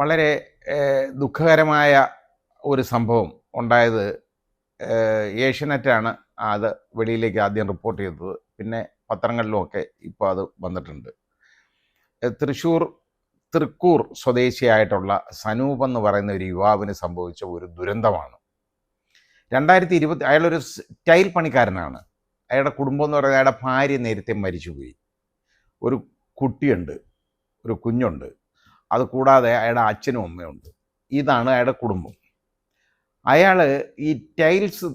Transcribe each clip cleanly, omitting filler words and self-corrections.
വളരെ ദുഃഖകരമായ ഒരു സംഭവം ഉണ്ടായത് ഏഷ്യനെറ്റാണ് അത് വെളിയിലേക്ക് ആദ്യം റിപ്പോർട്ട് ചെയ്തത്. പിന്നെ പത്രങ്ങളിലുമൊക്കെ ഇപ്പോൾ അത് വന്നിട്ടുണ്ട്. തൃക്കൂർ സ്വദേശിയായിട്ടുള്ള സനൂപ് എന്ന് പറയുന്ന ഒരു യുവാവിന് സംഭവിച്ച ഒരു ദുരന്തമാണ്. 2020 അയാളൊരു ടൈൽ പണിക്കാരനാണ്. അയാളുടെ കുടുംബം എന്ന് പറയുന്നത് അയാളുടെ ഭാര്യ നേരത്തെ മരിച്ചുപോയി. ഒരു കുട്ടിയുണ്ട്, ഒരു കുഞ്ഞുണ്ട്. അത് കൂടാതെ അയാളുടെ അച്ഛനും അമ്മയുണ്ട്. ഇതാണ് അയാളുടെ കുടുംബം. അയാൾ ഈ ടൈൽസ്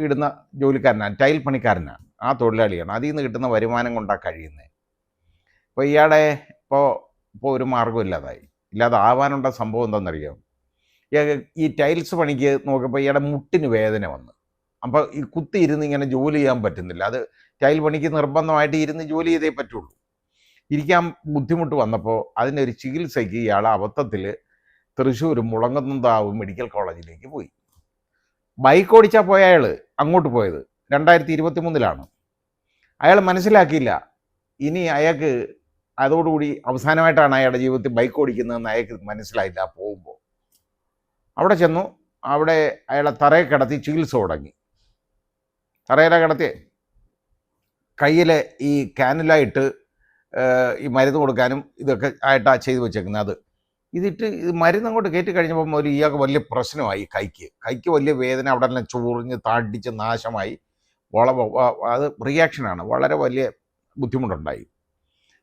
ഇടുന്ന ജോലിക്കാരനാണ്, ടൈൽ പണിക്കാരനാണ്, ആ തൊഴിലാളിയാണ്. അതിൽ നിന്ന് കിട്ടുന്ന വരുമാനം കൊണ്ടാണ് കഴിയുന്നത്. ഇപ്പോൾ ഇയാളെ ഇപ്പോൾ ഒരു മാർഗ്ഗമില്ലാതായി. ഇല്ലാതാവാനുള്ള സംഭവം എന്താണെന്നറിയാം? ഈ ടൈൽസ് പണിക്ക് നോക്കിയപ്പോൾ ഇയാളുടെ മുട്ടിന് വേദന വന്നു. അപ്പോൾ ഈ കുത്തി ഇരുന്ന് ഇങ്ങനെ ജോലി ചെയ്യാൻ പറ്റുന്നില്ല. അത് ടൈൽ പണിക്ക് നിർബന്ധമായിട്ട് ഇരുന്ന് ജോലി ചെയ്തേ പറ്റുള്ളൂ. ഇരിക്കാൻ ബുദ്ധിമുട്ട് വന്നപ്പോൾ അതിനൊരു ചികിത്സയ്ക്ക് ഇയാൾ അബദ്ധത്തിൽ തൃശ്ശൂർ മുളങ്ങുന്നതാവും മെഡിക്കൽ കോളേജിലേക്ക് പോയി. ബൈക്ക് ഓടിച്ചാൽ പോയ അയാൾ അങ്ങോട്ട് പോയത് 2023 അയാൾ മനസ്സിലാക്കിയില്ല. ഇനി അയാൾക്ക് അതോടുകൂടി അവസാനമായിട്ടാണ് അയാളുടെ ജീവിതത്തിൽ ബൈക്ക് ഓടിക്കുന്നതെന്ന് അയാൾക്ക് മനസ്സിലായില്ല. പോകുമ്പോൾ അവിടെ ചെന്നു. അവിടെ അയാളെ തറയെ കിടത്തി ചികിത്സ തുടങ്ങി. തറയിലെ കിടത്തി കയ്യിൽ ഈ കാനുലായിട്ട് ഈ മരുന്ന് കൊടുക്കാനും ഇതൊക്കെ ആയിട്ടാണ് ചെയ്തു വെച്ചേക്കുന്നത്. ഇത് മരുന്ന് അങ്ങോട്ട് കയറ്റി കഴിഞ്ഞപ്പം ഒരു ഇയാൾക്ക് വലിയ പ്രശ്നമായി. കൈക്ക് വലിയ വേദന, അവിടെ എല്ലാം ചൊറിഞ്ഞ് താടിച്ച് നാശമായി. അത് റിയാക്ഷനാണ്. വളരെ വലിയ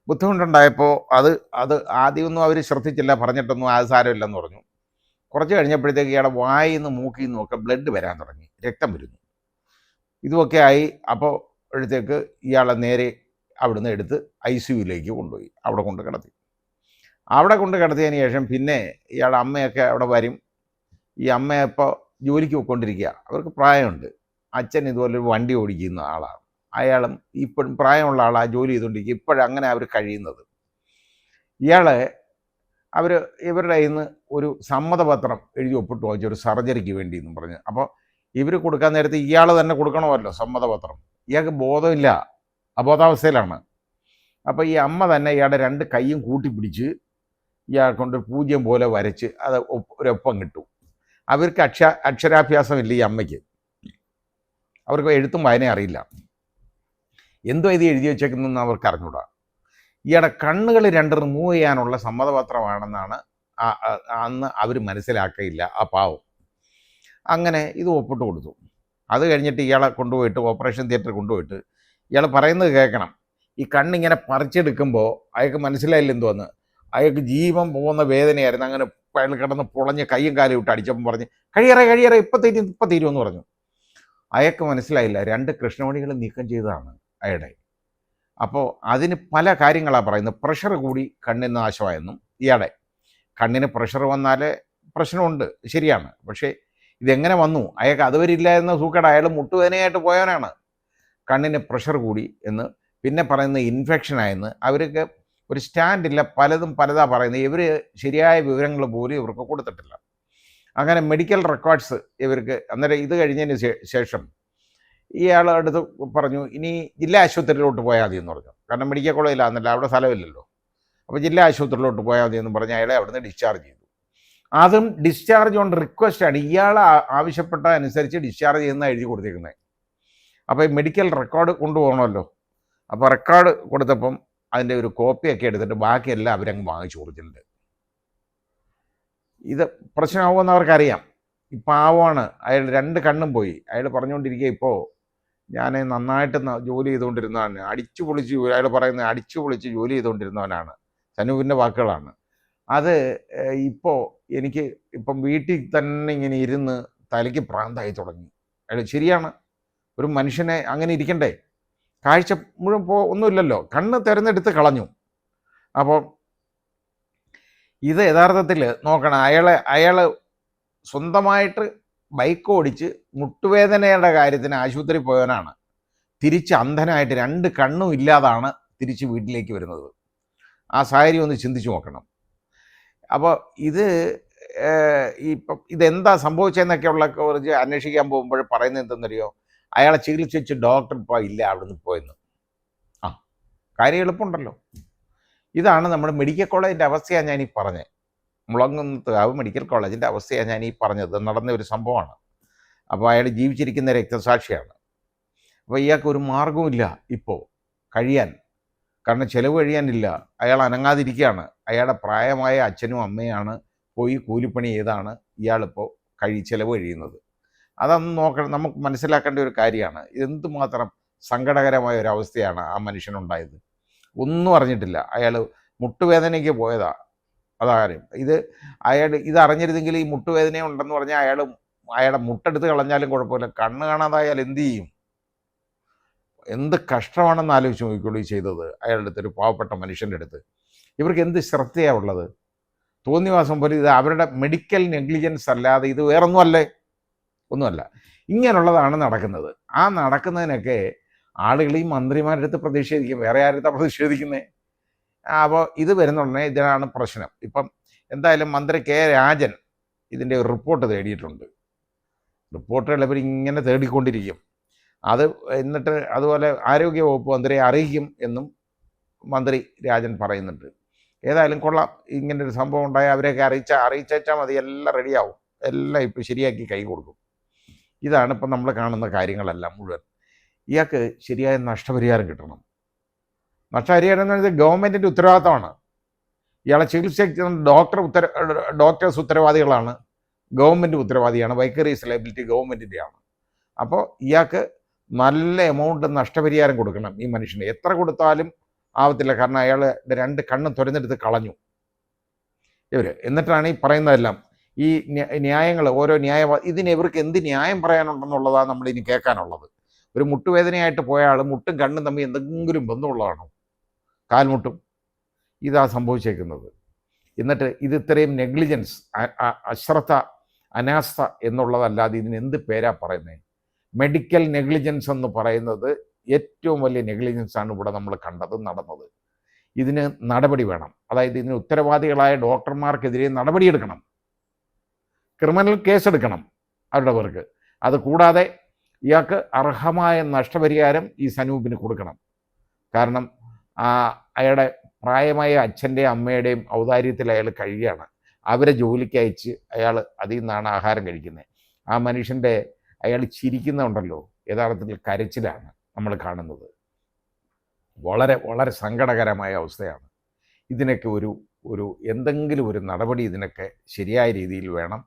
ബുദ്ധിമുട്ടുണ്ടായപ്പോൾ അത് ആദ്യമൊന്നും അവർ ശ്രദ്ധിച്ചില്ല, പറഞ്ഞിട്ടൊന്നും അത് സാരമില്ലെന്ന് പറഞ്ഞു. കുറച്ച് കഴിഞ്ഞപ്പോഴത്തേക്ക് ഇയാളുടെ വായിൽ നിന്ന് മൂക്കിൽ നിന്നും ഒക്കെ ബ്ലഡ് വരാൻ തുടങ്ങി, രക്തം വരുന്നു. ഇതുമൊക്കെ ആയി. അപ്പോഴത്തേക്ക് ഇയാളെ നേരെ അവിടുന്ന് എടുത്ത് ICUവിലേക്ക് കൊണ്ടുപോയി. അവിടെ കൊണ്ട് കിടത്തിയതിന് ശേഷം പിന്നെ ഇയാളുടെ അമ്മയൊക്കെ അവിടെ വരും. ഈ അമ്മ ഇപ്പോൾ ജോലിക്ക് പോയിക്കൊണ്ടിരിക്കുക. അവർക്ക് പ്രായമുണ്ട്. അച്ഛൻ ഇതുപോലൊരു വണ്ടി ഓടിക്കുന്ന ആളാണ്. അയാളും ഇപ്പോഴും പ്രായമുള്ള ആളാണ്, ജോലി ചെയ്തുകൊണ്ടിരിക്കുക. ഇപ്പോഴങ്ങനെ അവർ കഴിയുന്നത്. ഇവരുടെ കയ്യിൽ നിന്ന് ഒരു സമ്മതപത്രം എഴുതി ഒപ്പിട്ട് വാങ്ങിച്ചു, ഒരു സർജറിക്ക് വേണ്ടി എന്നും പറഞ്ഞ്. അപ്പോൾ ഇവർ കൊടുക്കാൻ നേരത്തെ ഇയാൾ തന്നെ കൊടുക്കണമല്ലോ സമ്മതപത്രം. ഇയാൾക്ക് ബോധമില്ല, അബോധാവസ്ഥയിലാണ്. അപ്പോൾ ഈ അമ്മ തന്നെ ഇയാളുടെ 2 കൈയും കൂട്ടിപ്പിടിച്ച് ഇയാൾ കൊണ്ട് പൂജ്യം പോലെ വരച്ച് അത് ഒരൊപ്പം കിട്ടും. അവർക്ക് അക്ഷരാഭ്യാസമില്ല ഈ അമ്മയ്ക്ക്. അവർക്ക് എഴുത്തും വായനയും അറിയില്ല. എന്തോ ഇത് എഴുതി വെച്ചേക്കുന്നതെന്ന് അവർക്ക് അറിഞ്ഞൂടാ. ഇയാളുടെ കണ്ണുകൾ 2 റിമൂവ് ചെയ്യാനുള്ള സമ്മതപത്രമാണെന്നാണ് അന്ന് അവർ മനസ്സിലാക്കിയില്ല, ആ പാവം. അങ്ങനെ ഇത് ഒപ്പിട്ട് കൊടുത്തു. അത് കഴിഞ്ഞിട്ട് ഇയാളെ കൊണ്ടുപോയിട്ട് ഓപ്പറേഷൻ തിയേറ്ററിൽ കൊണ്ടുപോയിട്ട് ഇയാൾ പറയുന്നത് കേൾക്കണം. ഈ കണ്ണിങ്ങനെ പറിച്ചെടുക്കുമ്പോൾ അയാൾക്ക് മനസ്സിലായില്ല എന്തോന്ന്. അയാൾക്ക് ജീവൻ പോകുന്ന വേദനയായിരുന്നു. അങ്ങനെ അയാൾ കിടന്ന് പൊളഞ്ഞ് കയ്യും കാലും ഇട്ട് അടിച്ചപ്പം പറഞ്ഞ് കഴിയറ ഇപ്പം തീരുമെന്ന് പറഞ്ഞു. അയാൾക്ക് മനസ്സിലായില്ല 2 കൃഷ്ണമണികൾ നീക്കം ചെയ്തതാണ് അയാളുടെ. അപ്പോൾ അതിന് പല കാര്യങ്ങളാണ് പറയുന്നത്. പ്രഷർ കൂടി കണ്ണിന് നാശമായെന്നും, ഇയാളെ കണ്ണിന് പ്രഷർ വന്നാൽ പ്രശ്നമുണ്ട്, ശരിയാണ്. പക്ഷേ ഇതെങ്ങനെ വന്നു? അയാൾക്ക് അതുവരെ ഇല്ലായിരുന്ന സൂക്കേട് അയാൾ മുട്ടുവേദനയായിട്ട് പോയവനാണ്. കണ്ണിന് പ്രഷർ കൂടി എന്ന്, പിന്നെ പറയുന്നത് ഇൻഫെക്ഷനായെന്ന്. അവർക്ക് ഒരു സ്റ്റാൻഡില്ല, പലതാ പറയുന്നത്. ഇവർ ശരിയായ വിവരങ്ങൾ പോലും ഇവർക്ക് കൊടുത്തിട്ടില്ല. അങ്ങനെ മെഡിക്കൽ റെക്കോർഡ്സ് ഇവർക്ക്. അന്നേരം ഇത് കഴിഞ്ഞതിന് ശേഷം ഇയാളുടെ അടുത്ത് പറഞ്ഞു, ഇനി ജില്ലാ ആശുപത്രിയിലോട്ട് പോയാൽ മതി എന്ന് പറഞ്ഞു. കാരണം മെഡിക്കൽ കോളേജിലാണെന്നല്ല, അവിടെ സ്ഥലമില്ലല്ലോ. അപ്പോൾ ജില്ലാ ആശുപത്രിയിലോട്ട് പോയാൽ മതി എന്ന് പറഞ്ഞ് അയാളെ അവിടുന്ന് ഡിസ്ചാർജ് ചെയ്തു. അതും ഡിസ്ചാർജ് ഓൺ റിക്വസ്റ്റാണ്. ഇയാൾ ആവശ്യപ്പെട്ട അനുസരിച്ച് ഡിസ്ചാർജ് ചെയ്യുന്ന എഴുതി കൊടുത്തിരിക്കുന്നത്. അപ്പോൾ ഈ മെഡിക്കൽ റെക്കോർഡ് കൊണ്ടുപോകണമല്ലോ. അപ്പോൾ റെക്കോർഡ് കൊടുത്തപ്പം അതിൻ്റെ ഒരു കോപ്പിയൊക്കെ എടുത്തിട്ട് ബാക്കിയെല്ലാം അവരങ്ങ് വാങ്ങിച്ചു കൊടുത്തിട്ടുണ്ട്. ഇത് പ്രശ്നമാകുമെന്ന് അവർക്കറിയാം. ഈ പാവമാണ് അയാൾ. 2 കണ്ണും പോയി. അയാൾ പറഞ്ഞുകൊണ്ടിരിക്കുക, ഇപ്പോൾ ഞാൻ നന്നായിട്ട് ജോലി ചെയ്തുകൊണ്ടിരുന്നവനാണ്, അയാൾ പറയുന്നത് അടിച്ചു പൊളിച്ച് ജോലി ചെയ്തുകൊണ്ടിരുന്നവനാണ്. സനൂപിൻ്റെ വാക്കുകളാണ് അത്. ഇപ്പോൾ എനിക്ക് വീട്ടിൽ തന്നെ ഇങ്ങനെ ഇരുന്ന് തലയ്ക്ക് ഭ്രാന്തായി തുടങ്ങി. അയാൾ ശരിയാണ്, ഒരു മനുഷ്യനെ അങ്ങനെ ഇരിക്കണ്ടേ? കാഴ്ച മുഴുവൻ ഒന്നുമില്ലല്ലോ, കണ്ണ് തിരഞ്ഞെടുത്ത് കളഞ്ഞു. അപ്പോൾ ഇത് യഥാർത്ഥത്തിൽ നോക്കണം. അയാൾ സ്വന്തമായിട്ട് ബൈക്ക് ഓടിച്ച് മുട്ടുവേദനയുടെ കാര്യത്തിന് ആശുപത്രി പോയവനാണ്. തിരിച്ച് അന്ധനായിട്ട് 2 കണ്ണും ഇല്ലാതാണ് തിരിച്ച് വീട്ടിലേക്ക് വരുന്നത്. ആ സാഹചര്യം ഒന്ന് ചിന്തിച്ചു നോക്കണം. അപ്പോൾ ഇതെന്താ സംഭവിച്ചതെന്നൊക്കെയുള്ള കുറിച്ച് അന്വേഷിക്കാൻ പോകുമ്പോൾ പറയുന്നത് എന്തെന്നറിയോ? അയാളെ ചികിത്സിച്ച് ഡോക്ടർ ഇപ്പോൾ ഇല്ല, അവിടുന്ന് പോയെന്ന്. കാര്യം എളുപ്പമുണ്ടല്ലോ. ഇതാണ് നമ്മുടെ മെഡിക്കൽ കോളേജിൻ്റെ അവസ്ഥയാണ് ഞാനീ പറഞ്ഞത്. മുളങ്കുന്നത്തുകാവ് മെഡിക്കൽ കോളേജിൻ്റെ അവസ്ഥയാണ് ഞാൻ ഈ പറഞ്ഞത്. നടന്ന ഒരു സംഭവമാണ്. അപ്പോൾ അയാൾ ജീവിച്ചിരിക്കുന്ന രക്തസാക്ഷിയാണ്. അപ്പോൾ ഇയാൾക്ക് ഒരു മാർഗവുമില്ല ഇപ്പോൾ കഴിയാൻ. കാരണം ചിലവ് കഴിയാനില്ല. അയാൾ അനങ്ങാതിരിക്കുകയാണ്. അയാളുടെ പ്രായമായ അച്ഛനും അമ്മയാണ് പോയി കൂലിപ്പണി ചെയ്താണ് ഇയാളിപ്പോൾ ചിലവ് കഴിയുന്നത്. അതൊന്ന് നോക്കണം, നമുക്ക് മനസ്സിലാക്കേണ്ട ഒരു കാര്യമാണ്. എന്തുമാത്രം സങ്കടകരമായ ഒരു അവസ്ഥയാണ് ആ മനുഷ്യനുണ്ടായത്. ഒന്നും അറിഞ്ഞിട്ടില്ല. അയാൾ മുട്ടുവേദനയ്ക്ക് പോയതാ, അതാ കാര്യം. ഇത് അറിഞ്ഞിരുന്നെങ്കിൽ ഈ മുട്ടുവേദന ഉണ്ടെന്ന് പറഞ്ഞാൽ അയാളുടെ മുട്ടെടുത്ത് കളഞ്ഞാലും കുഴപ്പമില്ല. കണ്ണ് കാണാതായാൽ എന്ത് ചെയ്യും? എന്ത് കഷ്ടമാണെന്ന് ആലോചിച്ച് നോക്കിക്കോളൂ ഈ ചെയ്തത് അയാളുടെ അടുത്ത്, ഒരു പാവപ്പെട്ട മനുഷ്യൻ്റെ അടുത്ത്. ഇവർക്ക് എന്ത് ശ്രദ്ധയാണ് ഉള്ളത്? തോന്നിവാസം പോലെ. ഇത് അവരുടെ മെഡിക്കൽ നെഗ്ലിജൻസ് അല്ലാതെ ഇത് വേറൊന്നുമല്ലേ? ഒന്നുമല്ല. ഇങ്ങനെയുള്ളതാണ് നടക്കുന്നത്. ആ നടക്കുന്നതിനൊക്കെ ആളുകൾ ഈ മന്ത്രിമാരുടെ അടുത്ത് പ്രതിഷേധിക്കും. വേറെ ആരുടെ പ്രതിഷേധിക്കുന്നത്? അപ്പോൾ ഇത് വരുന്നുടനെ ഇതിനാണ് പ്രശ്നം. ഇപ്പം എന്തായാലും മന്ത്രി കെ രാജൻ ഇതിൻ്റെ ഒരു റിപ്പോർട്ട് തേടിയിട്ടുണ്ട്. റിപ്പോർട്ടുകൾ ഇവർ ഇങ്ങനെ തേടിക്കൊണ്ടിരിക്കും. എന്നിട്ട് അതുപോലെ ആരോഗ്യ വകുപ്പ് മന്ത്രിയെ അറിയിക്കും എന്നും മന്ത്രി രാജൻ പറയുന്നുണ്ട്. ഏതായാലും കൊള്ളാം. ഇങ്ങനൊരു സംഭവം ഉണ്ടായാൽ അവരെയൊക്കെ അറിയിച്ചാൽ മതി, എല്ലാം റെഡിയാവും. എല്ലാം ഇപ്പോൾ ശരിയാക്കി കൈ കൊടുക്കും. ഇതാണ് ഇപ്പം നമ്മൾ കാണുന്ന കാര്യങ്ങളെല്ലാം മുഴുവൻ. ഇയാൾക്ക് ശരിയായ നഷ്ടപരിഹാരം കിട്ടണം. നഷ്ടപരിഹാരം എന്ന് പറഞ്ഞാൽ ഗവൺമെൻറ്റിൻ്റെ ഉത്തരവാദിത്തമാണ്. ഇയാളെ ചികിത്സിക്കുന്ന ഡോക്ടേഴ്സ് ഉത്തരവാദികളാണ്, ഗവൺമെൻറ് ഉത്തരവാദിയാണ്. വൈക്കറീസ് ലയബിലിറ്റി ഗവൺമെൻറ്റിൻ്റെയാണ്. അപ്പോൾ ഇയാൾക്ക് നല്ല എമൗണ്ട് നഷ്ടപരിഹാരം കൊടുക്കണം ഈ മനുഷ്യന്. എത്ര കൊടുത്താലും ആവത്തില്ല. കാരണം അയാളുടെ 2 കണ്ണും തുരന്നെടുത്ത് കളഞ്ഞു ഇവർ. എന്നിട്ടാണ് ഈ പറയുന്നതെല്ലാം. ഈ ന്യായങ്ങൾ, ഓരോ ഇതിന് ഇവർക്ക് എന്ത് ന്യായം പറയാനുണ്ടെന്നുള്ളതാണ് നമ്മളിനി കേൾക്കാനുള്ളത്. ഒരു മുട്ടുവേദനയായിട്ട് പോയ ആൾ മുട്ടും കണ്ണും തമ്മിൽ എന്തെങ്കിലും ബന്ധമുള്ളതാണോ? കാൽമുട്ടും. ഇതാ സംഭവിച്ചേക്കുന്നത്. എന്നിട്ട് ഇത് ഇത്രയും നെഗ്ലിജൻസ്, അശ്രദ്ധ, അനാസ്ഥ എന്നുള്ളതല്ലാതെ ഇതിന് എന്ത് പേരാ പറയുന്നത്? മെഡിക്കൽ നെഗ്ലിജൻസ് എന്ന് പറയുന്നത് ഏറ്റവും വലിയ നെഗ്ലിജൻസാണ് ഇവിടെ നമ്മൾ കണ്ടത്, നടന്നത്. ഇതിന് നടപടി വേണം. അതായത് ഇതിന് ഉത്തരവാദികളായ ഡോക്ടർമാർക്കെതിരെ നടപടിയെടുക്കണം. ക്രിമിനൽ കേസെടുക്കണം അവരുടെ പേർക്ക്. അത് കൂടാതെ ഇയാൾക്ക് അർഹമായ നഷ്ടപരിഹാരം ഈ സനൂപിന് കൊടുക്കണം. കാരണം അയാളുടെ പ്രായമായ അച്ഛൻ്റെയും അമ്മയുടെയും ഔദാര്യത്തിൽ അയാൾ കഴിയുകയാണ്. അവരെ ജോലിക്ക് അയച്ച് അയാൾ അതിൽ നിന്നാണ് ആഹാരം കഴിക്കുന്നത്. ആ മനുഷ്യൻ്റെ അയാൾ ചിരിക്കുന്നുണ്ടല്ലോ, യഥാർത്ഥത്തിൽ കരച്ചിലാണ് നമ്മൾ കാണുന്നത്. വളരെ വളരെ സങ്കടകരമായ അവസ്ഥയാണ്. ഇതിനൊക്കെ എന്തെങ്കിലും ഒരു നടപടി ഇതിനൊക്കെ ശരിയായ രീതിയിൽ വേണം.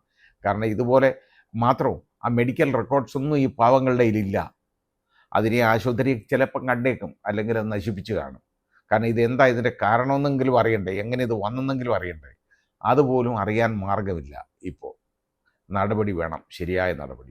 കാരണം ഇതുപോലെ മാത്രവും ആ മെഡിക്കൽ റെക്കോർഡ്സ് ഒന്നും ഈ പാവങ്ങളുടെ കയ്യിലില്ല. അതിനെ ആശുപത്രി ചിലപ്പം കണ്ടേക്കും, അല്ലെങ്കിൽ അത് നശിപ്പിച്ച് കാണും. കാരണം ഇതെന്താ ഇതിൻ്റെ കാരണമെന്നെങ്കിലും അറിയണ്ടേ, എങ്ങനെ ഇത് വന്നെന്നെങ്കിലും അറിയണ്ടേ? അതുപോലും അറിയാൻ മാർഗമില്ല. ഇപ്പോൾ നടപടി വേണം, ശരിയായ നടപടി.